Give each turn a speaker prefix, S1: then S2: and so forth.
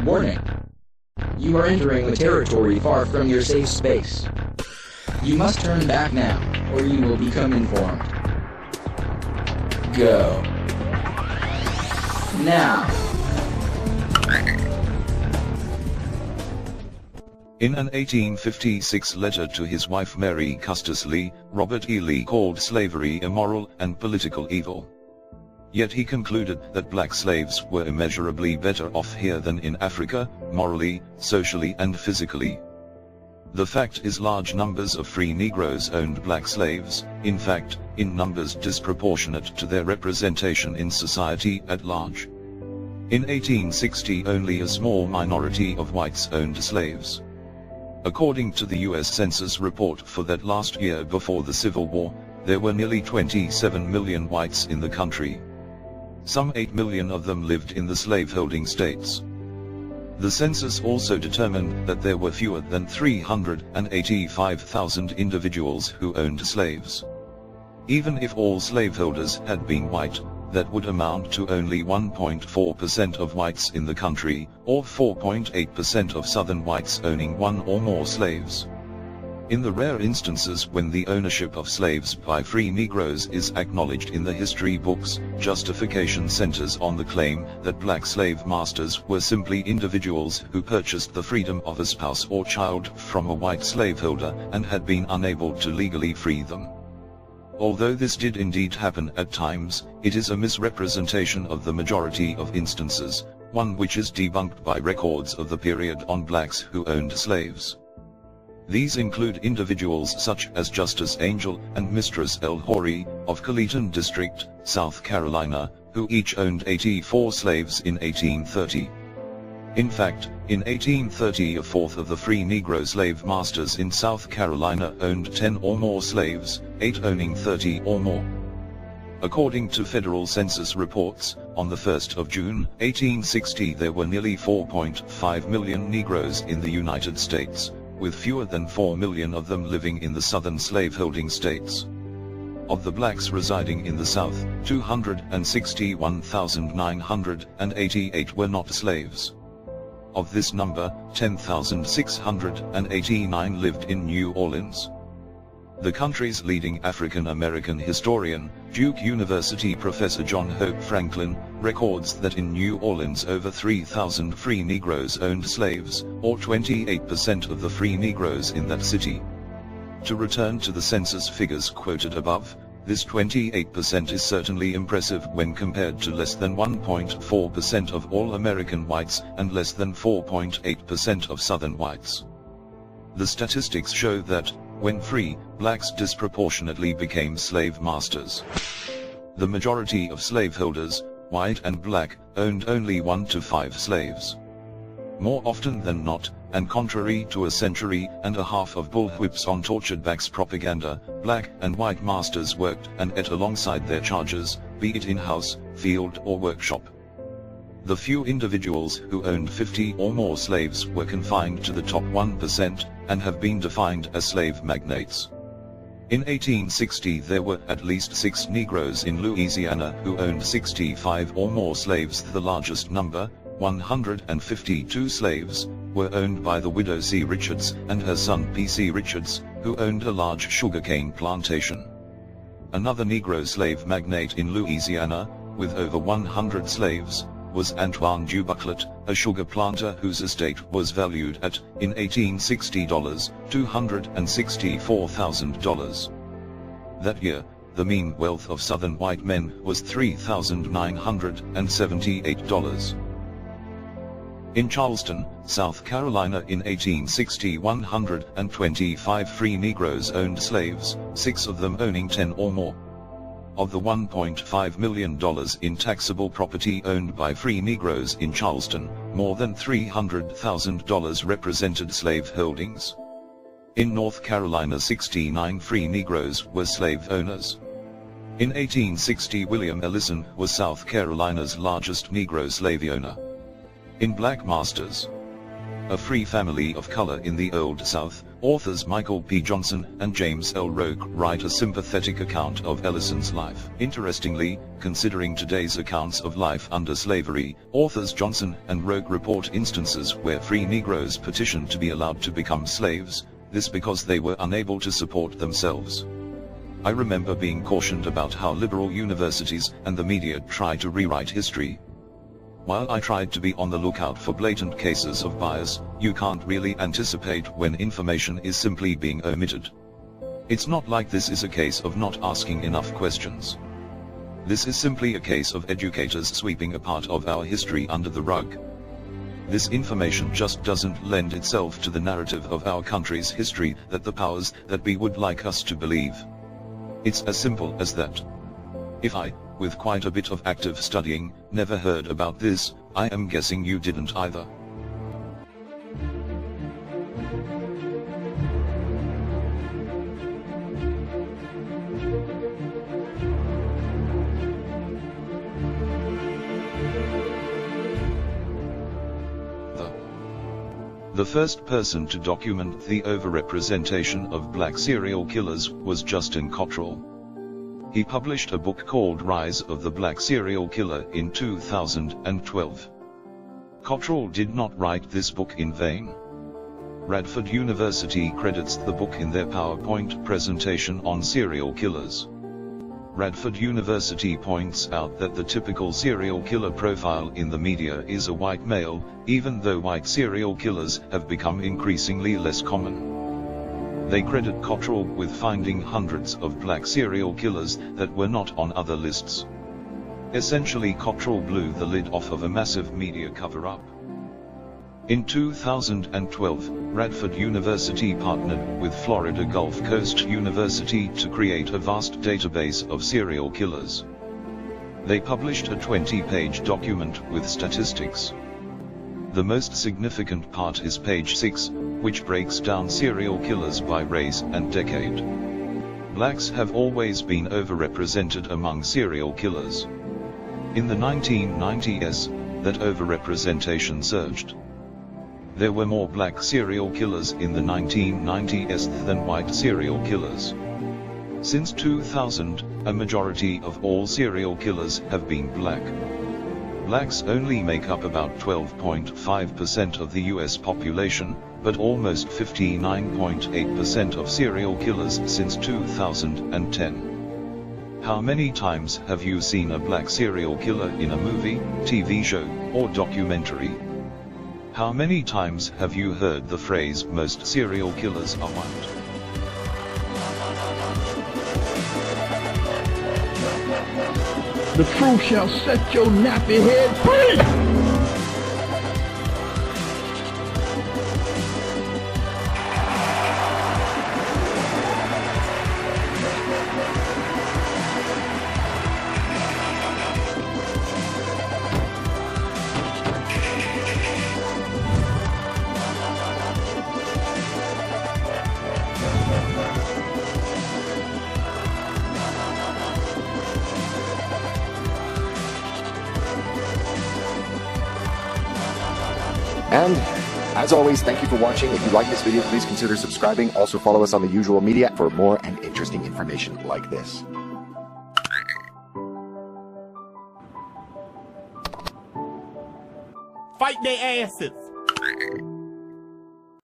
S1: Warning. You are entering a territory far from your safe space. You must turn back now, or you will become informed. Go. Now.
S2: In an 1856 letter to his wife Mary Custis Lee, Robert E. Lee called slavery immoral and political evil. Yet he concluded that black slaves were immeasurably better off here than in Africa, morally, socially and physically. The fact is, large numbers of free Negroes owned black slaves, in fact, in numbers disproportionate to their representation in society at large. In 1860 only a small minority of whites owned slaves. According to the U.S. Census report for that last year before the Civil War, there were nearly 27 million whites in the country. Some 8 million of them lived in the slaveholding states. The census also determined that there were fewer than 385,000 individuals who owned slaves. Even if all slaveholders had been white, that would amount to only 1.4% of whites in the country, or 4.8% of Southern whites owning one or more slaves. In the rare instances when the ownership of slaves by free Negroes is acknowledged in the history books, justification centers on the claim that black slave masters were simply individuals who purchased the freedom of a spouse or child from a white slaveholder and had been unable to legally free them. Although this did indeed happen at times, it is a misrepresentation of the majority of instances, one which is debunked by records of the period on blacks who owned slaves. These include individuals such as Justice Angel and Mistress L. Horry, of Colleton District, South Carolina, who each owned 84 slaves in 1830. In fact, in 1830 a fourth of the free Negro slave masters in South Carolina owned 10 or more slaves, 8 owning 30 or more. According to federal census reports, on the 1st of June, 1860 there were nearly 4.5 million Negroes in the United States, with fewer than 4 million of them living in the southern slaveholding states. Of the blacks residing in the South, 261,988 were not slaves. Of this number, 10,689 lived in New Orleans. The country's leading African-American historian, Duke University professor John Hope Franklin, records that in New Orleans over 3,000 free Negroes owned slaves, or 28% of the free Negroes in that city. To return to the census figures quoted above, this 28% is certainly impressive when compared to less than 1.4% of all American whites and less than 4.8% of Southern whites. The statistics show that, when free, blacks disproportionately became slave masters. The majority of slaveholders, white and black, owned only 1 to 5 slaves. More often than not, and contrary to a century and a half of bullwhips on tortured backs propaganda, black and white masters worked and ate alongside their charges, be it in-house, field or workshop. The few individuals who owned 50 or more slaves were confined to the top 1% and have been defined as slave magnates. In 1860 there were at least 6 Negroes in Louisiana who owned 65 or more slaves. The largest number, 152 slaves, were owned by the widow C. Richards and her son P. C. Richards, who owned a large sugarcane plantation. Another Negro slave magnate in Louisiana, with over 100 slaves, was Antoine Dubuclet, a sugar planter whose estate was valued at, in 1860, $264,000. That year, the mean wealth of Southern white men was $3,978. In Charleston, South Carolina in 1860 125 free Negroes owned slaves, 6 of them owning 10 or more. Of the $1.5 million in taxable property owned by free Negroes in Charleston, more than $300,000 represented slave holdings. In North Carolina 69 free Negroes were slave owners. In 1860 William Ellison was South Carolina's largest Negro slave owner. In black masters, a free family of color in the Old South, Authors Michael P. Johnson and James L. Roque write a sympathetic account of Ellison's life. Interestingly, considering today's accounts of life under slavery, authors Johnson and Roque report instances where free Negroes petitioned to be allowed to become slaves, this because they were unable to support themselves. I remember being cautioned about how liberal universities and the media try to rewrite history. While I tried to be on the lookout for blatant cases of bias, you can't really anticipate when information is simply being omitted. It's not like this is a case of not asking enough questions. This is simply a case of educators sweeping a part of our history under the rug. This information just doesn't lend itself to the narrative of our country's history that the powers that be would like us to believe. It's as simple as that. If I, with quite a bit of active studying, never heard about this, I am guessing you didn't either. The first person to document the overrepresentation of black serial killers was Justin Cottrell. He published a book called Rise of the Black Serial Killer in 2012. Cottrell did not write this book in vain. Radford University credits the book in their PowerPoint presentation on serial killers. Radford University points out that the typical serial killer profile in the media is a white male, even though white serial killers have become increasingly less common. They credit Cottrell with finding hundreds of black serial killers that were not on other lists. Essentially, Cottrell blew the lid off of a massive media cover-up. In 2012, Radford University partnered with Florida Gulf Coast University to create a vast database of serial killers. They published a 20-page document with statistics. The most significant part is page 6, which breaks down serial killers by race and decade. Blacks have always been overrepresented among serial killers. In the 1990s, that overrepresentation surged. There were more black serial killers in the 1990s than white serial killers. Since 2000, a majority of all serial killers have been black. Blacks only make up about 12.5% of the US population, but almost 59.8% of serial killers since 2010. How many times have you seen a black serial killer in a movie, TV show, or documentary? How many times have you heard the phrase, "most serial killers are white"?
S3: The truth shall set your nappy head free!
S4: And, as always, thank you for watching. If you like this video, please consider subscribing. Also follow us on the usual media for more and interesting information like this.
S3: Fight their asses!